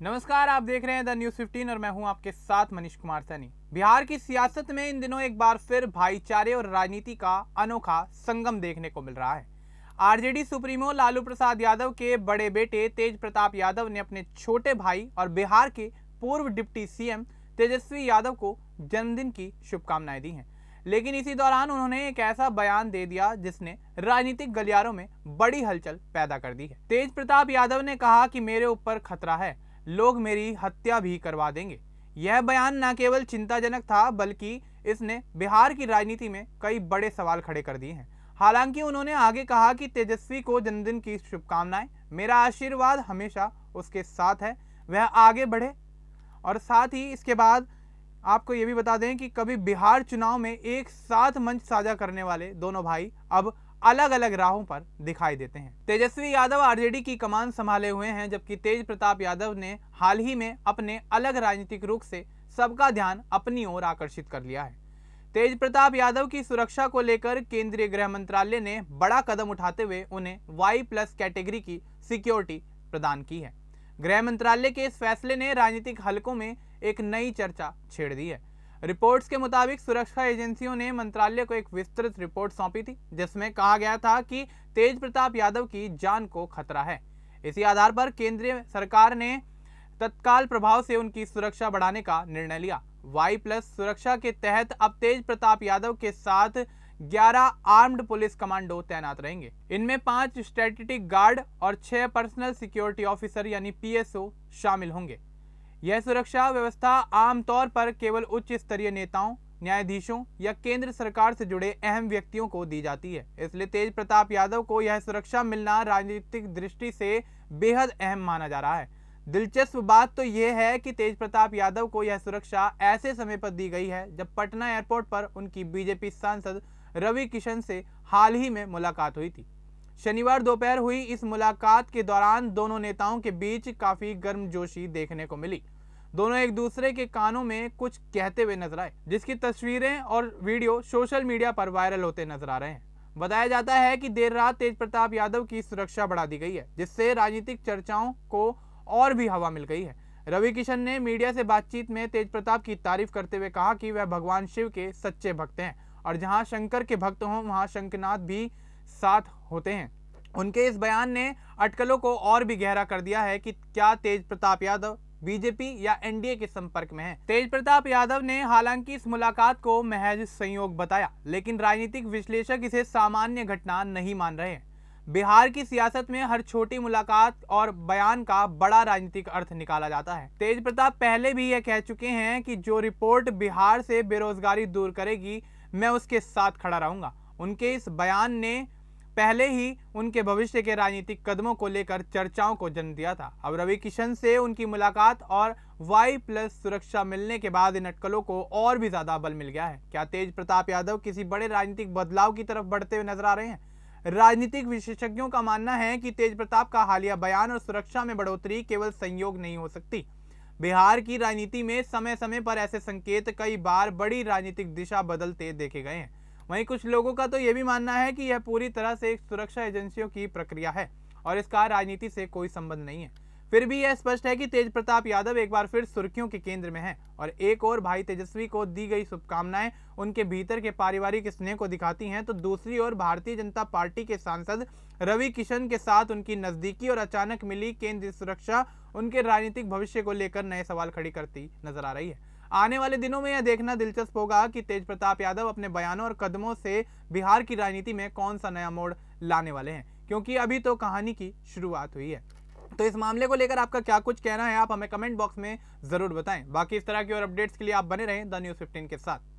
नमस्कार, आप देख रहे हैं द न्यूज़ 15 और मैं हूं आपके साथ मनीष कुमार सैनी। बिहार की सियासत में इन दिनों एक बार फिर भाईचारे और राजनीति का अनोखा संगम देखने को मिल रहा है। आरजेडी सुप्रीमो लालू प्रसाद यादव के बड़े बेटे तेज प्रताप यादव ने अपने छोटे भाई और बिहार के पूर्व डिप्टी सीएम तेजस्वी यादव को जन्मदिन की शुभकामनाएं दी हैं। लेकिन इसी दौरान उन्होंने एक ऐसा बयान दे दिया जिसने राजनीतिक गलियारों में बड़ी हलचल पैदा कर दी है। तेज प्रताप यादव ने कहा कि मेरे ऊपर खतरा है, लोग मेरी हत्या भी करवा देंगे। यह बयान न केवल चिंताजनक था बल्कि इसने बिहार की राजनीति में कई बड़े सवाल खड़े कर दिए हैं। हालांकि उन्होंने आगे कहा कि तेजस्वी को जन्मदिन की शुभकामनाएं, मेरा आशीर्वाद हमेशा उसके साथ है, वह आगे बढ़े। और साथ ही इसके बाद आपको ये भी बता दें कि कभी बिहार चुनाव में एक साथ मंच साझा करने वाले दोनों भाई अब अलग अलग राहों पर दिखाई देते हैं। तेजस्वी यादव आरजेडी की कमान संभाले हुए हैं, जबकि तेज प्रताप यादव ने हाल ही में अपने अलग राजनीतिक रुख से सबका ध्यान अपनी ओर आकर्षित कर लिया है। तेज प्रताप यादव की सुरक्षा को लेकर केंद्रीय गृह मंत्रालय ने बड़ा कदम उठाते हुए उन्हें Y+ कैटेगरी की सिक्योरिटी प्रदान की है। गृह मंत्रालय के इस फैसले ने राजनीतिक हलकों में एक नई चर्चा छेड़ दी है। रिपोर्ट्स के मुताबिक सुरक्षा एजेंसियों ने मंत्रालय को एक विस्तृत रिपोर्ट सौंपी थी, जिसमें कहा गया था कि तेज प्रताप यादव की जान को खतरा है। इसी आधार पर केंद्रीय सरकार ने तत्काल प्रभाव से उनकी सुरक्षा बढ़ाने का निर्णय लिया। Y+ सुरक्षा के तहत अब तेज प्रताप यादव के साथ 11 आर्म्ड पुलिस कमांडो तैनात रहेंगे। इनमें 5 स्ट्रेटेजिक गार्ड और 6 पर्सनल सिक्योरिटी ऑफिसर यानी PSO शामिल होंगे। यह सुरक्षा व्यवस्था आमतौर पर केवल उच्च स्तरीय नेताओं, न्यायाधीशों या केंद्र सरकार से जुड़े अहम व्यक्तियों को दी जाती है। इसलिए तेज प्रताप यादव को यह सुरक्षा मिलना राजनीतिक दृष्टि से बेहद अहम माना जा रहा है। दिलचस्प बात तो यह है कि तेज प्रताप यादव को यह सुरक्षा ऐसे समय पर दी गई है जब पटना एयरपोर्ट पर उनकी बीजेपी सांसद रवि किशन से हाल ही में मुलाकात हुई थी। शनिवार दोपहर हुई इस मुलाकात के दौरान दोनों नेताओं के बीच काफी गर्मजोशी देखने को मिली। दोनों एक दूसरे के कानों में कुछ कहते हुए नजर आए, जिसकी तस्वीरें और वीडियो सोशल मीडिया पर वायरल होते नजर आ रहे हैं। बताया जाता है कि देर रात तेज प्रताप यादव की सुरक्षा बढ़ा दी गई है, जिससे राजनीतिक चर्चाओं को और भी हवा मिल गई है। रवि किशन ने मीडिया से बातचीत में तेज प्रताप की तारीफ करते हुए कहा कि वह भगवान शिव के सच्चे भक्त हैं और जहां शंकर के भक्त हों वहां शंखनाद भी साथ होते हैं। उनके इस बयान ने अटकलों को और भी गहरा कर दिया है कि क्या तेज प्रताप यादव बीजेपी या एनडीए के संपर्क में है। तेज प्रताप यादव ने हालांकि इस मुलाकात को महज संयोग बताया, लेकिन राजनीतिक विश्लेषक इसे सामान्य घटना नहीं मान रहे हैं। बिहार की सियासत में हर छोटी मुलाकात और बयान का बड़ा राजनीतिक अर्थ निकाला जाता है। तेज प्रताप पहले भी यह कह चुके हैं कि जो रिपोर्ट बिहार से बेरोजगारी दूर करेगी, मैं उसके साथ खड़ा रहूंगा। उनके इस बयान ने पहले ही उनके भविष्य के राजनीतिक कदमों को लेकर चर्चाओं को जन्म दिया था। अब रवि किशन से उनकी मुलाकात और Y+ सुरक्षा मिलने के बाद इन अटकलों को और भी ज्यादा बल मिल गया है। क्या तेज प्रताप यादव किसी बड़े राजनीतिक बदलाव की तरफ बढ़ते हुए नजर आ रहे हैं? राजनीतिक विशेषज्ञों का मानना है कि तेज प्रताप का हालिया बयान और सुरक्षा में बढ़ोतरी केवल संयोग नहीं हो सकती। बिहार की राजनीति में समय समय पर ऐसे संकेत कई बार बड़ी राजनीतिक दिशा बदलते देखे गए हैं। वहीं कुछ लोगों का तो यह भी मानना है कि यह पूरी तरह से एक सुरक्षा एजेंसियों की प्रक्रिया है और इसका राजनीति से कोई संबंध नहीं है। फिर भी यह स्पष्ट है कि तेज प्रताप यादव एक बार फिर सुर्खियों के केंद्र में हैं और एक और भाई तेजस्वी को दी गई शुभकामनाएं उनके भीतर के पारिवारिक स्नेह को दिखाती हैं, तो दूसरी ओर भारतीय जनता पार्टी के सांसद रवि किशन के साथ उनकी नजदीकी और अचानक मिली केंद्रीय सुरक्षा उनके राजनीतिक भविष्य को लेकर नए सवाल खड़ी करती नजर आ रही है। आने वाले दिनों में यह देखना दिलचस्प होगा कि तेज प्रताप यादव अपने बयानों और कदमों से बिहार की राजनीति में कौन सा नया मोड़ लाने वाले हैं, क्योंकि अभी तो कहानी की शुरुआत हुई है। तो इस मामले को लेकर आपका क्या कुछ कहना है, आप हमें कमेंट बॉक्स में जरूर बताएं। बाकी इस तरह की और अपडेट्स के लिए आप बने रहें द न्यूज़ 15 के साथ।